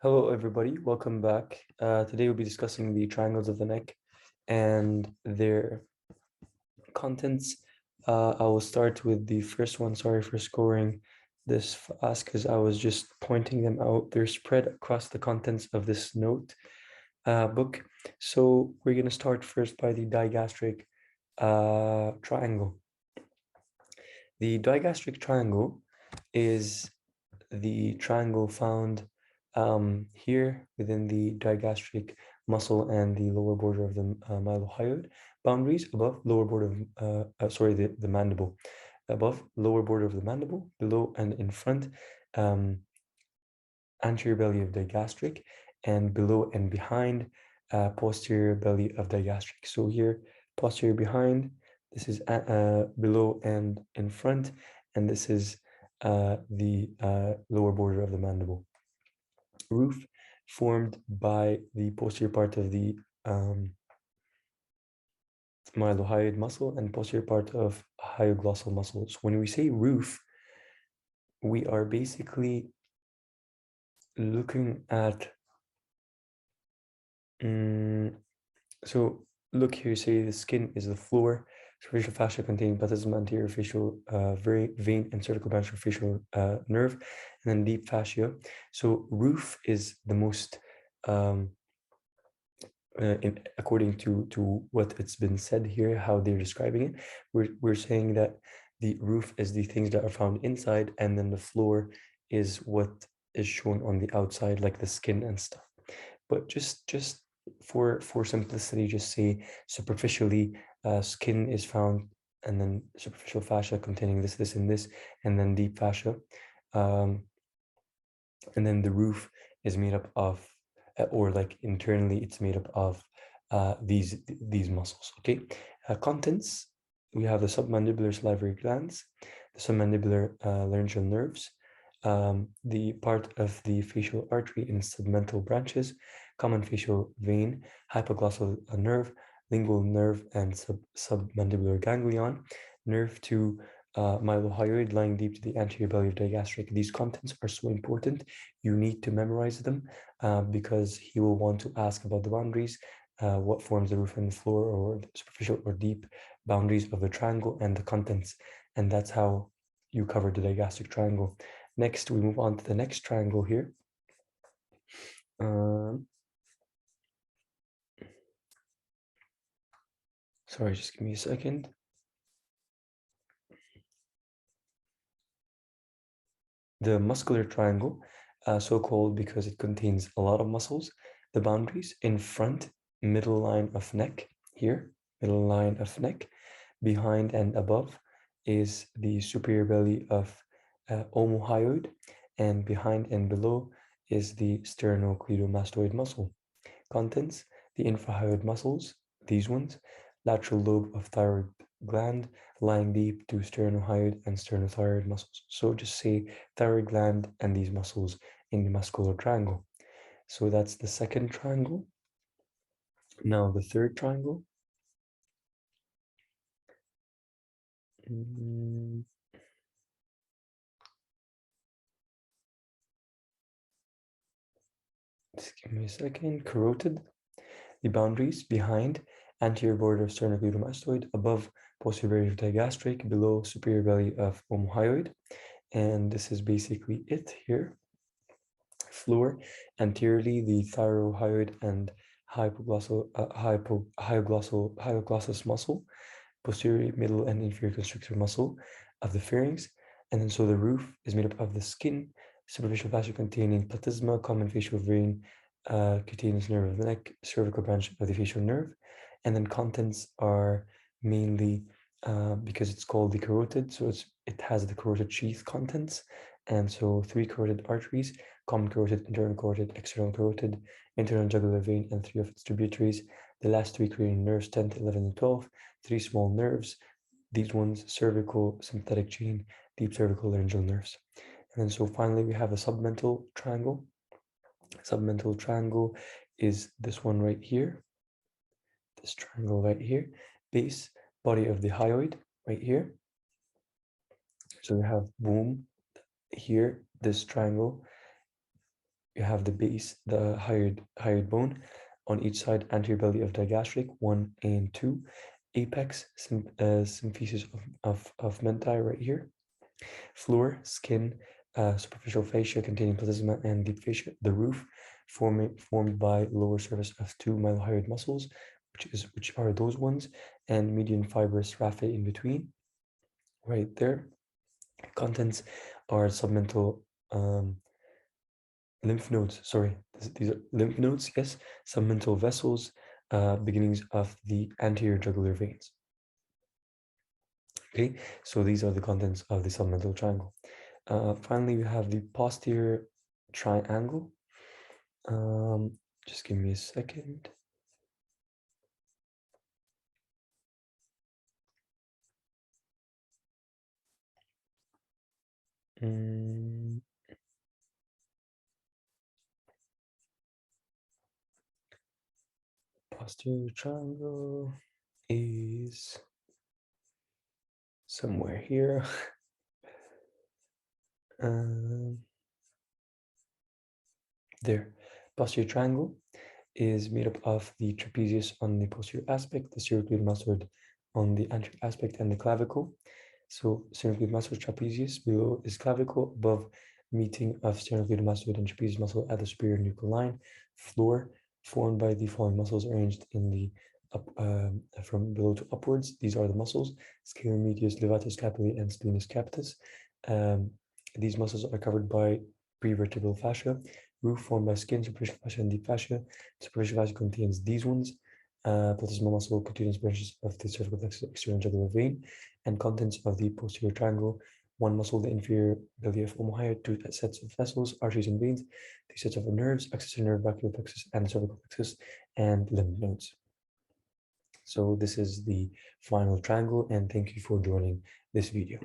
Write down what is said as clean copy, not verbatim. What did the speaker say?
Hello, everybody. Welcome back. Today we'll be discussing the triangles of the neck and their contents. I will start with the first one. Sorry for scoring this fast because I was just pointing them out. They're spread across the contents of this note book. So we're going to start first by the digastric triangle. The digastric triangle is the triangle found here within the digastric muscle and the lower border of the mylohyoid boundaries above lower border of the mandible, above lower border of the mandible, below and in front anterior belly of digastric, and below and behind posterior belly of digastric. So here posterior behind, this is below and in front, and this is the lower border of the mandible. Roof formed by the posterior part of the mylohyoid muscle and posterior part of hyoglossal muscle. So when we say roof, we are basically looking at so look here, say the skin is the floor, superficial fascia containing platysma, anterior facial vein, and cervical branch of facial nerve, and then deep fascia. So roof is the most, according to what it's been said here, how they're describing it, we're saying that the roof is the things that are found inside, and then the floor is what is shown on the outside, like the skin and stuff. But just for simplicity, just say superficially, skin is found, and then superficial fascia containing this, and this, and then deep fascia, and then the roof is made up of, or like internally, it's made up of these muscles. Okay, contents. We have the submandibular salivary glands, the submandibular laryngeal nerves, the part of the facial artery in submental branches, common facial vein, hypoglossal nerve, lingual nerve, and submandibular ganglion, nerve to mylohyoid lying deep to the anterior belly of digastric. These contents are so important. You need to memorize them because he will want to ask about the boundaries, what forms the roof and the floor, or the superficial or deep boundaries of the triangle, and the contents. And that's how you cover the digastric triangle. Next, we move on to the next triangle here. Sorry, just give me a second. The muscular triangle, so called because it contains a lot of muscles. The boundaries in front, middle line of neck here, middle line of neck, behind and above is the superior belly of omohyoid, and behind and below is the sternocleidomastoid muscle. Contents, the infrahyoid muscles, these ones, lateral lobe of thyroid gland lying deep to sternohyoid and sternothyroid muscles. So just say thyroid gland and these muscles in the muscular triangle. So that's the second triangle. Now the third triangle. Just give me a second. Carotid. The boundaries behind anterior border of sternocleidomastoid, above posterior belly of digastric, below superior belly of omohyoid. And this is basically it here. Floor, anteriorly the thyrohyoid and hypoglossal muscle, posterior, middle, and inferior constrictor muscle of the pharynx. And then so the roof is made up of the skin, superficial fascia containing platysma, common facial vein, cutaneous nerve of the neck, cervical branch of the facial nerve. And then contents are mainly, because it's called the carotid, so it has the carotid sheath contents. And so 3 carotid arteries, common carotid, internal carotid, external carotid, internal jugular vein, and 3 of its tributaries. The last 3 creating nerves, 10, 11, and 12, 3 small nerves. These ones, cervical, sympathetic chain, deep cervical laryngeal nerves. And then so finally we have a submental triangle. Submental triangle is this one right here. This triangle right here. Base, body of the hyoid right here. So we have boom here, this triangle, you have the base, the hyoid bone. On each side, anterior belly of digastric, 1 and 2. Apex, symphysis of menti right here. Floor, skin, superficial fascia containing plasma and deep fascia. The roof, formed by lower surface of two mylohyoid muscles, which are those ones, and median fibrous raphe in between, right there. Contents are submental lymph nodes. Sorry, these are lymph nodes. Yes, submental vessels, beginnings of the anterior jugular veins. Okay, so these are the contents of the submental triangle. Finally, we have the posterior triangle. Just give me a second. Posterior triangle is somewhere here. There. Posterior triangle is made up of the trapezius on the posterior aspect, the sternocleidomastoid on the anterior aspect, and the clavicle. So sternocleidomastoid trapezius below is clavicle, above meeting of sternocleidomastoid and trapezius muscle at the superior nuchal line. Floor formed by the following muscles arranged in the from below to upwards. These are the muscles: scalene medius, levator scapulae, and splenius capitis. These muscles are covered by prevertebral fascia. Roof formed by skin, superficial fascia, and deep fascia. Superficial fascia contains these ones: platysmal muscle, cutaneous branches of the cervical plexus, external jugular vein, and contents of the posterior triangle. One muscle, the inferior belly of omohyoid, two sets of vessels, arteries and veins, two sets of nerves, accessory nerve, brachial plexus, and cervical plexus, and lymph nodes. So this is the final triangle, and thank you for joining this video.